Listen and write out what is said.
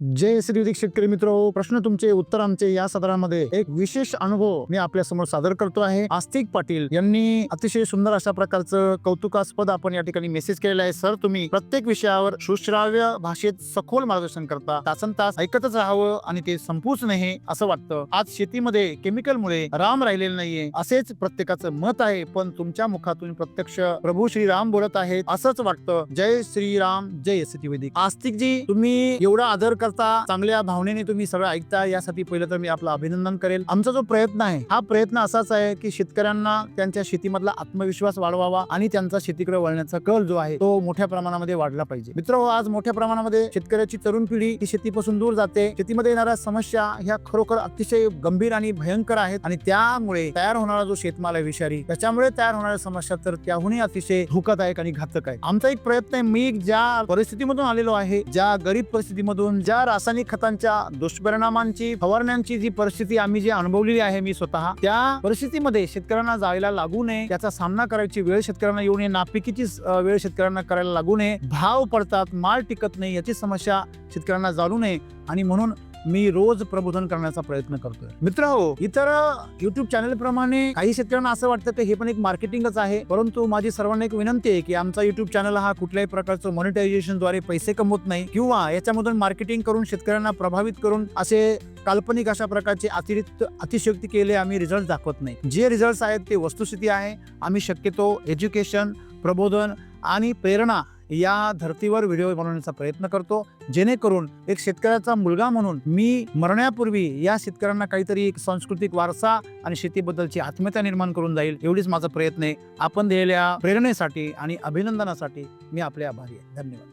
जय श्री विधिक शेतकरी मित्र, प्रश्न तुमचे उत्तर आमचे या सदरामध्ये एक विशेष अनुभव मी आपल्या समोर सादर करतो आहे। आस्तिक पाटील यांनी अतिशय सुंदर अशा प्रकारचं कौतुकास्पद आपण या ठिकाणी मेसेज केलेला आहे। सर, तुम्ही प्रत्येक विषयावर सुश्राव्य भाषेत सखोल मार्गदर्शन करता, तासन तास ऐकतच राहावं आणि ते संपूच नाही असं वाटतं। आज शेतीमध्ये केमिकलमुळे राम राहिलेले नाहीये असेच प्रत्येकाचं मत आहे, पण तुमच्या मुखातून प्रत्यक्ष प्रभू श्रीराम बोलत आहेत असंच वाटतं। जय श्रीराम, जय श्री वैदिक। आस्तिक जी, तुम्ही एवढा आदर करता, चांगल्या भावनेने तुम्ही सगळं ऐकता, यासाठी पहिलं तर मी आपलं अभिनंदन करेल। आमचा जो प्रयत्न आहे हा प्रयत्न असाच आहे की शेतकऱ्यांना त्यांच्या शेतीमधला आत्मविश्वास वाढवावा आणि त्यांचा शेतीकडे वळण्याचा कल जो आहे तो मोठ्या प्रमाणामध्ये वाढला पाहिजे। मित्र, आज मोठ्या प्रमाणामध्ये शेतकऱ्याची तरुण पिढी ही शेतीपासून दूर जाते। शेतीमध्ये येणाऱ्या समस्या ह्या खरोखर अतिशय गंभीर आणि भयंकर आहेत आणि त्यामुळे तयार होणारा जो शेतमाल आहे विषारी, त्याच्यामुळे तयार होणाऱ्या समस्या तर त्याहूनही अतिशय धोकादायक आणि घातक आहे। आमचा एक प्रयत्न आहे, मी ज्या परिस्थितीमधून आलेलो आहे, ज्या गरीब परिस्थितीमधून, ज्या रासायनिक खतांच्या दुष्परिणामांची, फवारण्यांची जी परिस्थिती आम्ही जी अनुभवलेली आहे मी स्वतः, त्या परिस्थितीमध्ये शेतकऱ्यांना जायला लागू नये, त्याचा सामना करायची वेळ शेतकऱ्यांना येऊ नये, नापिकीची वेळ शेतकऱ्यांना करायला लागू नये, भाव पडतात, माल टिकत नाही याची समस्या शेतकऱ्यांना जाणू नये आणि म्हणून मी रोज प्रबोधन करण्याचा प्रयत्न करतोय। मित्र हो, इतर युट्यूब चॅनल प्रमाणे काही शेतकऱ्यांना असं वाटतं की हे पण एक मार्केटिंगच आहे, परंतु माझी सर्वांना एक विनंती आहे की आमचा युट्यूब चॅनल हा कुठल्याही प्रकारचं मॉनिटायझेशन द्वारे पैसे कमवत नाही किंवा याच्यामधून मार्केटिंग करून शेतकऱ्यांना प्रभावित करून असे काल्पनिक अशा प्रकारचे अतिशयोक्ती केले आम्ही रिझल्ट दाखवत नाही। जे रिझल्ट आहेत ते वस्तुस्थिती आहे। आम्ही शक्यतो एज्युकेशन, प्रबोधन आणि प्रेरणा या धर्तीवर व्हिडिओ बनवण्याचा प्रयत्न करतो, जेणेकरून एक शेतकऱ्याचा मुलगा म्हणून मी मरण्यापूर्वी या शेतकऱ्यांना काहीतरी एक सांस्कृतिक वारसा आणि शेतीबद्दलची आत्मीयता निर्माण करून जाईल, एवढीच माझा प्रयत्न आहे। आपण दिलेल्या प्रेरणेसाठी आणि अभिनंदनासाठी मी आपले आभारी आहे। धन्यवाद।